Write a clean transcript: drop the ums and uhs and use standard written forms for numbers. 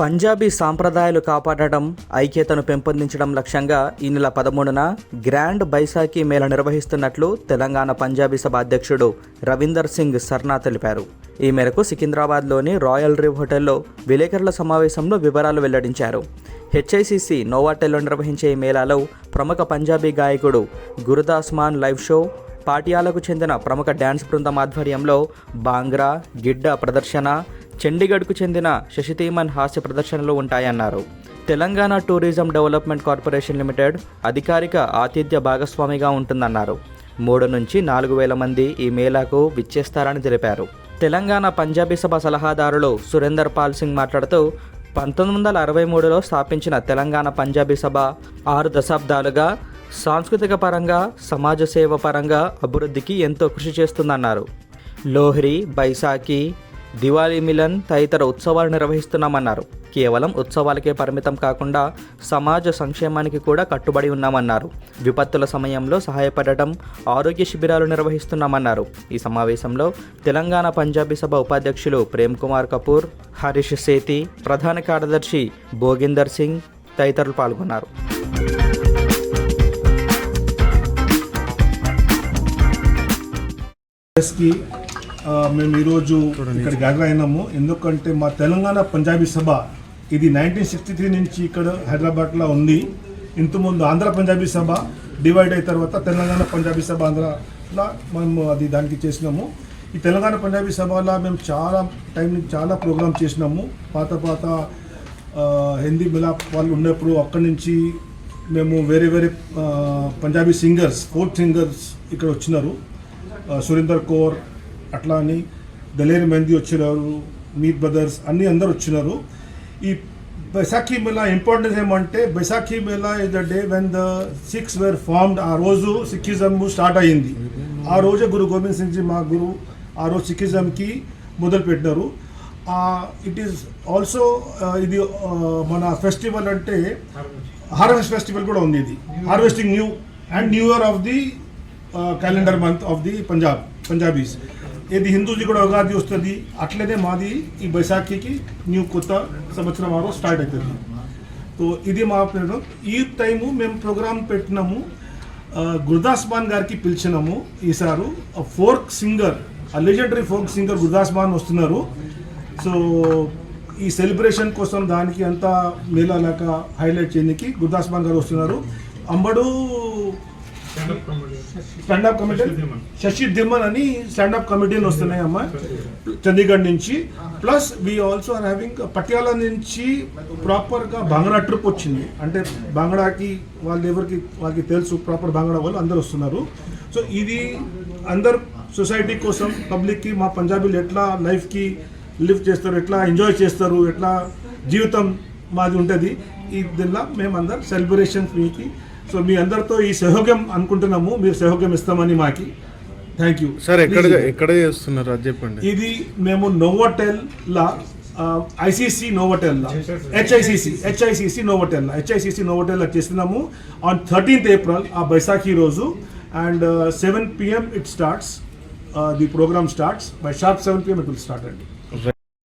పంజాబీ సాంప్రదాయాలు కాపాడటం, ఐక్యతను పెంపొందించడం లక్ష్యంగా ఈ నెల 13న గ్రాండ్ బైసాఖీ మేళా నిర్వహిస్తున్నట్లు తెలంగాణ పంజాబీ సభ అధ్యక్షుడు రవీందర్ సింగ్ సర్నా తెలిపారు. ఈ మేరకు సికింద్రాబాద్లోని రాయల్ రివ్ హోటల్లో విలేకరుల సమావేశంలో వివరాలు వెల్లడించారు. హెచ్ఐసిసి నోవాటెల్లో నిర్వహించే ఈ మేళాలో ప్రముఖ పంజాబీ గాయకుడు గురుదాస్ మాన్ లైవ్ షో, పాటియాలకు చెందిన ప్రముఖ డ్యాన్స్ బృందం ఆధ్వర్యంలో బాంగ్రా, గిడ్డ ప్రదర్శన, చండీగఢ్కు చెందిన శశితీమన్ హాస్య ప్రదర్శనలు ఉంటాయన్నారు. Telangana tourism development corporation limited అధికారిక ఆతిథ్య భాగస్వామిగా ఉంటుందన్నారు. 3 నుంచి 4 వేల మంది ఈ మేళాకు విచ్చేస్తారని తెలిపారు. తెలంగాణ పంజాబీ సభ సలహాదారులు సురేందర్ పాల్ సింగ్ మాట్లాడుతూ 1963లో స్థాపించిన తెలంగాణ పంజాబీ సభ 6 దశాబ్దాలుగా సాంస్కృతిక పరంగా, సమాజ సేవ పరంగా అభివృద్ధికి ఎంతో కృషి చేస్తుందన్నారు. లోహ్రీ, బైసాఖీ, దివాళీ మిలన్ తదితర ఉత్సవాలు నిర్వహిస్తున్నామన్నారు. కేవలం ఉత్సవాలకే పరిమితం కాకుండా సమాజ సంక్షేమానికి కూడా కట్టుబడి ఉన్నామన్నారు. విపత్తుల సమయంలో సహాయపడటం, ఆరోగ్య శిబిరాలు నిర్వహిస్తున్నామన్నారు. ఈ సమావేశంలో తెలంగాణ పంజాబీ సభ ఉపాధ్యక్షులు ప్రేమ్ కుమార్ కపూర్, హరీష్ సేతి, ప్రధాన కార్యదర్శి భోగిందర్ సింగ్ తదితరులు పాల్గొన్నారు. మేము ఈరోజు ఇక్కడ గ్యాదర్ అయినాము. ఎందుకంటే మా తెలంగాణ పంజాబీ సభ ఇది 1963 నుంచి ఇక్కడ హైదరాబాద్లో ఉంది. ఇంతకుముందు ఆంధ్ర పంజాబీ సభ డివైడ్ అయిన తర్వాత తెలంగాణ పంజాబీ సభ ఆంధ్రలో మేము దానికి చేసినాము. ఈ తెలంగాణ పంజాబీ సభలో మేము చాలా ప్రోగ్రామ్ చేసినాము. పాత హిందీ మిలాప్ వాళ్ళు ఉన్నప్పుడు అక్కడి నుంచి మేము వేరే పంజాబీ సింగర్స్, ఫోక్ సింగర్స్ ఇక్కడ వచ్చినారు. సురేందర్ కౌర్ అట్లా అని దలేర్ మెహందీ వచ్చినారు, మీట్ బ్రదర్స్ అన్నీ అందరు వచ్చినారు. ఈ బైసాఖీ మేళా ఇంపార్టెన్స్ ఏమంటే Baisakhi mela is the day when the Sikhs were formed. ఆ రోజు సిక్కిజం స్టార్ట్ అయ్యింది. ఆ రోజే గురు గోవింద్ సింగ్ జీ మా గురు ఆ రోజు సిక్కిజంకి మొదలు పెట్టినారు. ఇట్ ఈస్ ఆల్సో ఇది మన ఫెస్టివల్ అంటే హార్వెస్ట్ ఫెస్టివల్ కూడా ఉంది. ఇది harvesting new year of the calendar month of the Punjabis. ఇది హిందూజీ కూడా ఉగాది వస్తుంది. అట్లనే మాది ఈ బైసాఖీకి కొత్త సంవత్సరం ఆ రోజు స్టార్ట్ అవుతుంది. సో ఇది మా పేరు. ఈ టైము మేము ప్రోగ్రామ్ పెట్టినాము. గురుదాస్ మాన్ గారికి పిలిచినాము. ఈసారి folk singer, legendary folk singer Gurdas Maan వస్తున్నారు. సో ఈ సెలబ్రేషన్ కోసం దానికి అంతా మేళా లేక హైలైట్ చేయడానికి గురుదాస్ మాన్ గారు వస్తున్నారు. అంబడు స్టాండప్ కమిటీ శశి ధిమన్ అని స్టాండప్ కమిటీని వస్తున్నాయి అమ్మా చండీగఢ్ నుంచి. Plus we also are having Patiala నుంచి ప్రాపర్గా బాంగ్డా ట్రిప్ వచ్చింది. అంటే బాంగ్డాకి వాళ్ళకి తెలుసు, ప్రాపర్ బాంగ్డా వాళ్ళు అందరు వస్తున్నారు. సో ఇది అందరు సొసైటీ కోసం, పబ్లిక్కి మా పంజాబీలు ఎట్లా లైఫ్కి లివ్ చేస్తారు, ఎట్లా ఎంజాయ్ చేస్తారు, ఎట్లా జీవితం మాది ఉంటుంది, ఈ దీనిలో మేము అందరు సెలబ్రేషన్స్ మీకు. సో మీ అందరితో ఈ సహయోగం అనుకుంటున్నాము. మీరు సహయోగం ఇస్తామని మాకి. Thank you sir. ఎక్కడ చేస్తున్నారు అది చెప్పండి. ఇది మేము నోవోటెల్లా ఐసీసీ నోవోటెల్లా హెచ్ఐసిసి నోవోటెల్లా చేస్తున్నాము ఆన్ 13th April ఆ బైసాఖీ రోజు. And 7 PM it starts. The program starts by sharp 7 PM it will start.